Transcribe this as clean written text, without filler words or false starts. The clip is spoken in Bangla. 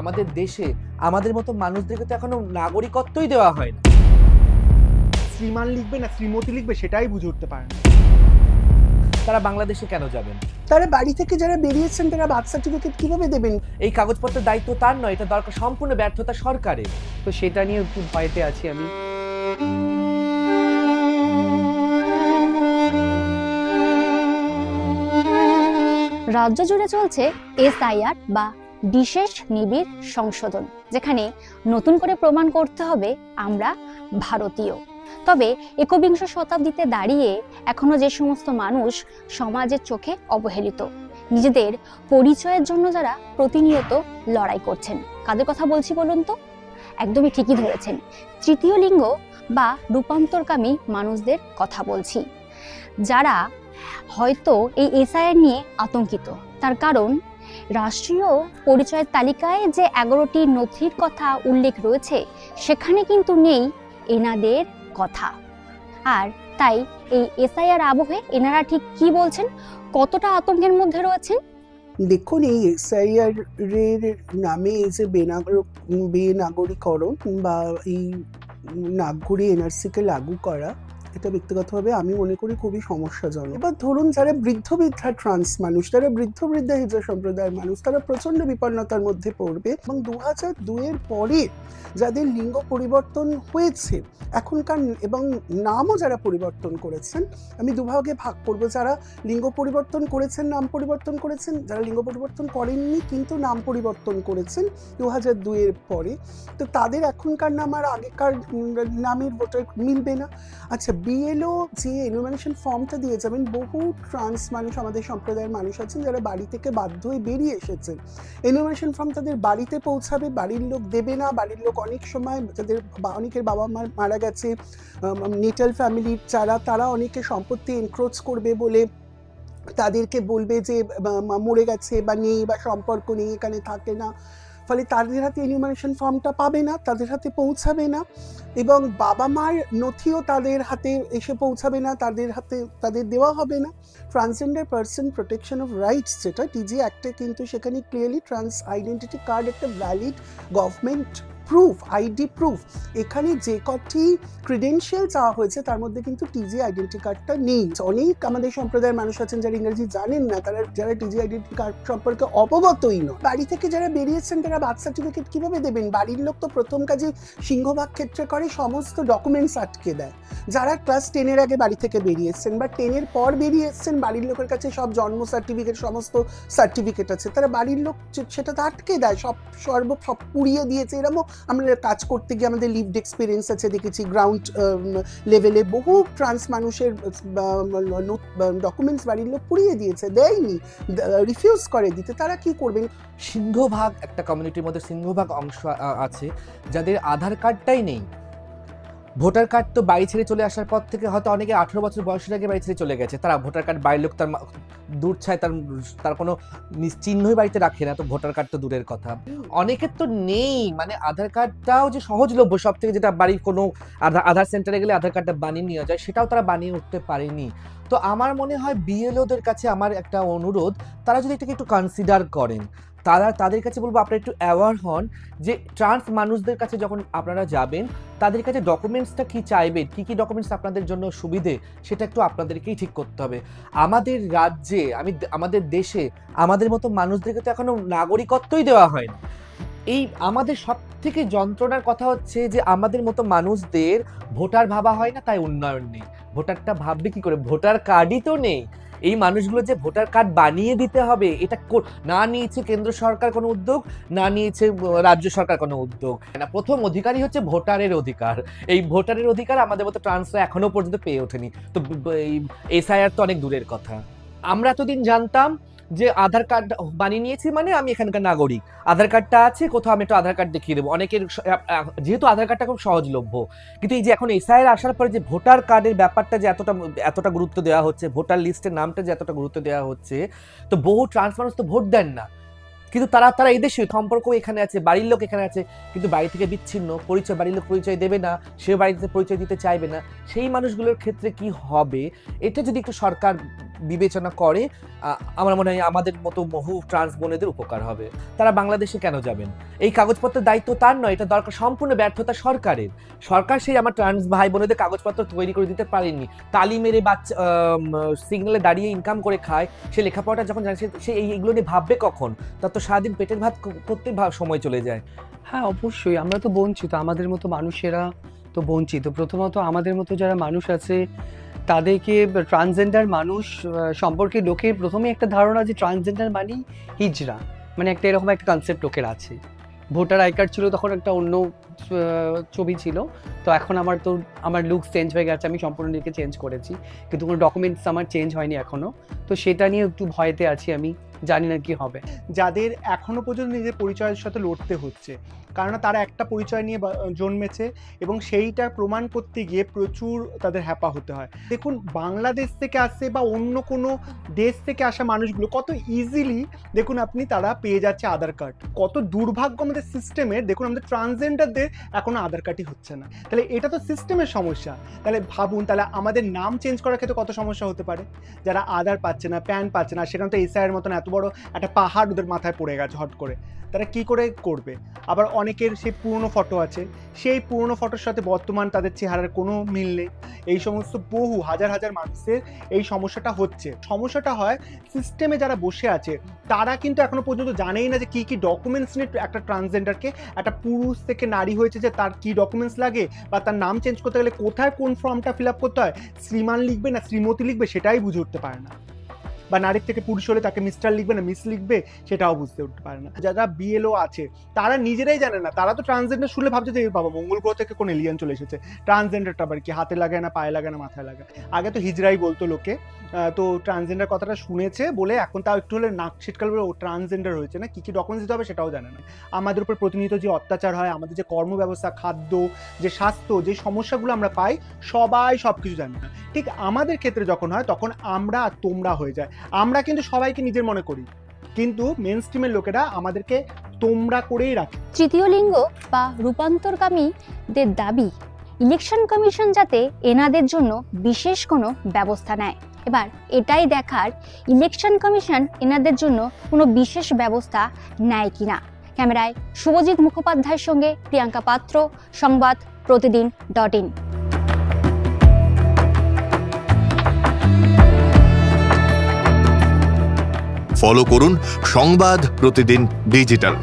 আমাদের দেশে আমাদের মতো মানুষদেরকে তো এখনো নাগরিকত্বই দেওয়া হয় না। শ্রীমান লিখবে না শ্রীমতী লিখবে সেটাই বুঝে উঠতে পারে না। তারা বাংলাদেশে কেন যাবেন? তারা বাড়ি থেকে যারা বেরিয়েছেন তারা বার্থ সার্টিফিকেট কিভাবে দেবেন? এই কাগজপত্রের দায়িত্ব তার নয়, এটা দরকার সম্পূর্ণ ব্যর্থতা সরকারের। তো সেটা নিয়ে একটু ভয়তে আছি আমি। রাজ্য জুড়ে চলছে এসআইআর বা বিশেষ নিবিড় সংশোধন, যেখানে নতুন করে প্রমাণ করতে হবে আমরা ভারতীয়। তবে একবিংশ শতাব্দীতে দাঁড়িয়ে এখনো যে সমস্ত মানুষ সমাজের চোখে অবহেলিত, নিজেদের পরিচয়ের জন্য যারা প্রতিনিয়ত লড়াই করছেন, কাদের কথা বলছি বলুন তো? একদমই ঠিকই ধরেছেন, তৃতীয় লিঙ্গ বা রূপান্তরকামী মানুষদের কথা বলছি, যারা হয়তো এই এসআইআর নিয়ে আতঙ্কিত। তার কারণ রাষ্ট্রীয় পরিচয়ের তালিকায় যে 11টি নথির কথা উল্লেখ রয়েছে সেখানে কিন্তু নেই এনাদের কথা। আর তাই এই এসআইআর আবহে এনারা ঠিক কি বলছেন, কতটা আতঙ্কের মধ্যে রয়েছেন? দেখুন, এই এসআইআর এর নামে এই যে বেনাগরিকরণ বা এই নাগরিক এনআরসিকে লাগু করা, এটা ব্যক্তিগতভাবে আমি মনে করি খুবই সমস্যাজনক। এবার ধরুন, যারা বৃদ্ধ বৃদ্ধা ট্রান্স মানুষ, যারা বৃদ্ধ বৃদ্ধা হিজড়া সম্প্রদায়ের মানুষ, তারা প্রচন্ড বিপন্নতার মধ্যে পড়বে। এবং 2002-এর পরে যাদের লিঙ্গ পরিবর্তন হয়েছে এখনকার, এবং নামও যারা পরিবর্তন করেছেন, আমি দুভাগে ভাগ করব। যারা লিঙ্গ পরিবর্তন করেছেন, নাম পরিবর্তন করেছেন, যারা লিঙ্গ পরিবর্তন করেননি কিন্তু নাম পরিবর্তন করেছেন 2002-এর পরে, তো তাদের এখনকার নাম আর আগেকার নামের ভোটার মিলবে না। আচ্ছা, বিএলও যে এনুমারেশন ফর্মটা দিয়ে যাবেন, বহু ট্রান্স মানুষ, আমাদের সম্প্রদায়ের মানুষ আছেন যারা বাড়ি থেকে বাধ্য হয়ে বেরিয়ে এসেছেন। এনুমারেশন ফর্ম তাদের বাড়িতে পৌঁছাবে, বাড়ির লোক দেবে না। বাড়ির লোক অনেক সময়, যাদের অনেকের বাবা মা মারা গেছে, নেটাল ফ্যামিলির যারা, তারা অনেকে সম্পত্তি এনক্রোচ করবে বলে তাদেরকে বলবে যে মরে গেছে বা নেই বা সম্পর্ক নেই, এখানে থাকে না। ফলে তাদের হাতে এনিউমারেশন ফর্মটা পাবে না, তাদের হাতে পৌঁছাবে না। এবং বাবা মার নথিও তাদের হাতে এসে পৌঁছাবে না, তাদের দেওয়া হবে না। Transgender person protection of rights, যেটা টিজি অ্যাক্টে, কিন্তু সেখানে ক্লিয়ারলি ট্রান্স আইডেন্টিটি কার্ড একটা valid government proof, ID proof. এখানে যে কটি ক্রিডেন্সিয়াল চাওয়া হয়েছে তার মধ্যে কিন্তু টিজি আইডেন্টি কার্ডটা নেই। অনেক আমাদের সম্প্রদায়ের মানুষ আছেন যারা ইংরেজি জানেন না, যারা টিজি আইডেন্টি কার্ড সম্পর্কে অবগতই নয়। বাড়ি থেকে যারা বেরিয়েছেন তারা বার্থ সার্টিফিকেট কিভাবে দেবেন? বাড়ির লোক তো প্রথম কাজে সিংহভাগ ক্ষেত্রে করে সমস্ত ডকুমেন্টস আটকে দেয়। যারা ক্লাস 10-এর আগে বাড়ি থেকে বেরিয়েছেন বা 10-এর পর বেরিয়ে এসছেন, বাড়ির লোকের কাছে সব জন্ম সার্টিফিকেট, সমস্ত সার্টিফিকেট আছে, তারা বাড়ির লোক সেটা তো আটকে দেয়, সব পুড়িয়ে দিয়েছে। এরকম আমরা কাজ করতে গিয়ে আমাদের লিভড এক্সপিরিয়েন্স আছে, দেখেছি গ্রাউন্ড লেভেলে বহু ট্রান্স মানুষের ডকুমেন্টস বাড়ির লোক পুড়িয়ে দিয়েছে, দেয়নি, রিফিউজ করে দিতে। তারা কি করবেন? সিংহভাগ একটা কমিউনিটির মধ্যে সিংহভাগ অংশ আছে যাদের আধার কার্ডটাই নেই। ভোটার কার্ড তো বাড়ি ছেড়ে চলে আসার পর থেকে হয়তো অনেকে 18 বছর বয়সের আগে বাড়ি ছেড়ে চলে গেছে, তারা ভোটার কার্ড বাড়ির লোক তার দূর ছায়, তার কোনো চিহ্নই বাড়িতে রাখে না, তো ভোটার কার্ড তো দূরের কথা। অনেকের তো নেই, মানে আধার কার্ডটাও যে সহজলভ্য সব থেকে, যেটা বাড়ির কোনো আধার সেন্টারে গেলে আধার কার্ডটা বানিয়ে নেওয়া যায়, সেটাও তারা বানিয়ে উঠতে পারেনি। তো আমার মনে হয় বিএলওদের কাছে আমার একটা অনুরোধ, তারা যদি এটাকে একটু কনসিডার করেন, তাদের কাছে বলবো আপনারা একটু অ্যাওয়ার হন যে ট্রান্স মানুষদের কাছে যখন আপনারা যাবেন তাদের কাছে ডকুমেন্টসটা কি চাইবে, কি ডকুমেন্টস আপনাদের জন্য সুবিধে, সেটা একটু আপনাদেরকেই ঠিক করতে হবে। আমাদের রাজ্যে, আমাদের দেশে আমাদের মতো মানুষদেরকে তো এখনো নাগরিকত্বই দেওয়া হয় না। এই আমাদের সব থেকে যন্ত্রণার কথা হচ্ছে যে আমাদের মতো মানুষদের ভোটার ভাবা হয় না, তাই উন্নয়ন নেই। ভোটারটা ভাববে কি করে? ভোটার কার্ডই তো নেই। এই মানুষগুলো যে ভোটার কার্ড বানিয়ে দিতে হবে, এটা না নিয়েছে কেন্দ্র সরকার কোনো উদ্যোগ, না নিয়েছে রাজ্য সরকার কোনো উদ্যোগ না। প্রথম অধিকারই হচ্ছে ভোটারের অধিকার। এই ভোটারের অধিকার আমাদের মতো ট্রান্সরা এখনো পর্যন্ত পেয়ে ওঠেনি। তো এই এসআইআর তো অনেক দূরের কথা। আমরা এতদিন জানতাম যে আধার কার্ড বানিয়ে নিয়েছি মানে আমি এখানকার নাগরিক, আধার কার্ডটা আছে কোথাও, আমি একটু আধার কার্ড দেখিয়ে দেবো। অনেকের যেহেতু আধার কার্ডটা খুব সহজলভ্য, কিন্তু এই যে এখন এসআইআর আসার পরে যে ভোটার কার্ডের ব্যাপারটা যে এতটা গুরুত্ব দেওয়া হচ্ছে, ভোটার লিস্টের নামটা যে এতটা গুরুত্ব দেওয়া হচ্ছে, তো বহু ট্রান্স মানুষ তো ভোট দেন না। কিন্তু তারা তারা এই দেশে সম্পর্ক এখানে আছে, বাড়ির লোক এখানে আছে, কিন্তু বাড়ি থেকে বিচ্ছিন্ন, পরিচয় বাড়ির লোক পরিচয় দেবে না, সে বাড়িতে পরিচয় দিতে চাইবে না। সেই মানুষগুলোর ক্ষেত্রে কি হবে, এটা যদি একটু সরকার বিবেচনা করে, আমার মনে হয় আমাদের মতো বহু ট্রান্স বোনেদের উপকার হবে। তারা বাংলাদেশে কেন যাবেন? এই কাগজপত্রের দায়িত্ব তার নয়, এটা দরকার সম্পূর্ণ ব্যর্থতা সরকারের। সরকার সেই আমার ট্রান্স ভাই বোনেদের কাগজপত্র তৈরি করে দিতে পারেনি। তালি মেরে বাচ্চা সিগনালে দাঁড়িয়ে ইনকাম করে খায়, সে লেখাপড়াটা যখন জানে সে এইগুলো নিয়ে ভাববে কখন? তার তো সারাদিন পেটের ভাত করতে সময় চলে যায়। হ্যাঁ, অবশ্যই আমরা তো বঞ্চিত, আমাদের মতো মানুষেরা তো বঞ্চিত। প্রথমত আমাদের মতো যারা মানুষ আছে তাদেরকে ট্রান্সজেন্ডার মানুষ সম্পর্কে লোকের প্রথমে একটা ধারণা যে ট্রান্সজেন্ডার মানেই হিজড়া, মানে একটা এরকম একটা কনসেপ্ট লোকের আছে। ভোটার আই কার্ড ছিল তখন একটা অন্য ছবি ছিল, তো এখন আমার লুক চেঞ্জ হয়ে গেছে, আমি সম্পূর্ণ নিজেকে চেঞ্জ করেছি, কিন্তু কোনো ডকুমেন্টস আমার চেঞ্জ হয়নি এখনও। তো সেটা নিয়ে একটু ভয়তে আছি, আমি জানি না কি হবে। যাদের এখনো পর্যন্ত নিজের পরিচয়ের সাথে লড়তে হচ্ছে, কারণ তারা একটা পরিচয় নিয়ে জন্মেছে এবং সেইটা প্রমাণ করতে গিয়ে প্রচুর তাদের হ্যাপা হতে হয়। দেখুন, বাংলাদেশ থেকে আসে বা অন্য কোনো দেশ থেকে আসা মানুষগুলো কত ইজিলি দেখুন আপনি তারা পেয়ে যাচ্ছে আধার কার্ড। কত দুর্ভাগ্য আমাদের সিস্টেমের। দেখুন, আমাদের ট্রান্সজেন্ডারদের এখনো আধার কার্ডই হচ্ছে না, তাহলে এটা তো সিস্টেমের সমস্যা। তাহলে ভাবুন, তাহলে আমাদের নাম চেঞ্জ করার ক্ষেত্রে কত সমস্যা হতে পারে। যারা আধার পাচ্ছে না, প্যান পাচ্ছে না, সেখানে তো এসআইয়ের মতন এত বড় একটা পাহাড় ওদের মাথায় পড়ে গেছে হট করে, তারা কি করে করবে? আবার অনেকের সেই পুরনো ফটো আছে, সেই পুরনো ফটোর সাথে বর্তমান তাদের চেহারার কোনো মিল নেই। এই সমস্ত বহু হাজার হাজার মানুষের এই সমস্যাটা হচ্ছে। সমস্যাটা হয় সিস্টেমে যারা বসে আছে তারা কিন্তু এখনো পর্যন্ত জানেই না যে কি কি ডকুমেন্টস নিয়ে একটা ট্রান্সজেন্ডারকে, একটা পুরুষ থেকে নারী হয়েছে যে তার কি ডকুমেন্টস লাগে, বা তার নাম চেঞ্জ করতে গেলে কোথায় কোন ফর্মটা ফিল আপ করতে হয়, শ্রীমান লিখবে না শ্রীমতী লিখবে সেটাই বুঝে উঠতে পারে না। বা নারীর থেকে পুরুষ হলে তাকে মিস্টার লিখবে না মিস লিখবে সেটাও বুঝতে উঠতে পারে না। যারা বিএলও আছে তারা নিজেরাই জানে না, তারা তো ট্রান্সজেন্ডার শুনলে ভাবছে যে বাবা মঙ্গল গ্রহ থেকে কোন এলিয়ান চলে এসেছে। ট্রান্সজেন্ডারটা আবার কি হাতে লাগায় না পায়ে লাগায় না মাথায় লাগায়? আগে তো হিজড়াই বলতো লোকে, তো ট্রান্সজেন্ডার কথাটা শুনেছে বলে এখন তাও একটু হলে নাক ছিটকাল বলে ও ট্রান্সজেন্ডার হয়েছে না, কি কি ডকুমেন্টস দিতে হবে সেটাও জানে না। আমাদের উপর প্রতিনিয়ত যে অত্যাচার হয়, আমাদের যে কর্মব্যবস্থা, খাদ্য, যে স্বাস্থ্য, যে সমস্যাগুলো আমরা পাই, সবাই সব কিছু জানে না। ঠিক আমাদের ক্ষেত্রে যখন হয় তখন আমরা আর তোমরা হয়ে যায়। আমরা কিন্তু সবাইকে নিজের মনে করি, কিন্তু মেন স্ট্রিমের লোকেরা আমাদেরকে তোমরা করেই রাখে। তৃতীয় লিঙ্গ বা রূপান্তরকামীদের দাবি ইলেকশন কমিশন যাতে এনাদের জন্য বিশেষ কোনো ব্যবস্থা নেয়। এবার এটাই দেখার ইলেকশন কমিশন এনাদের জন্য কোনো বিশেষ ব্যবস্থা নেয় কিনা। ক্যামেরায় শুভজিৎ মুখোপাধ্যায়ের সঙ্গে প্রিয়াঙ্কা পাত্র, সংবাদ প্রতিদিন.in। ফলো করুন সংবাদ প্রতিদিন ডিজিটাল।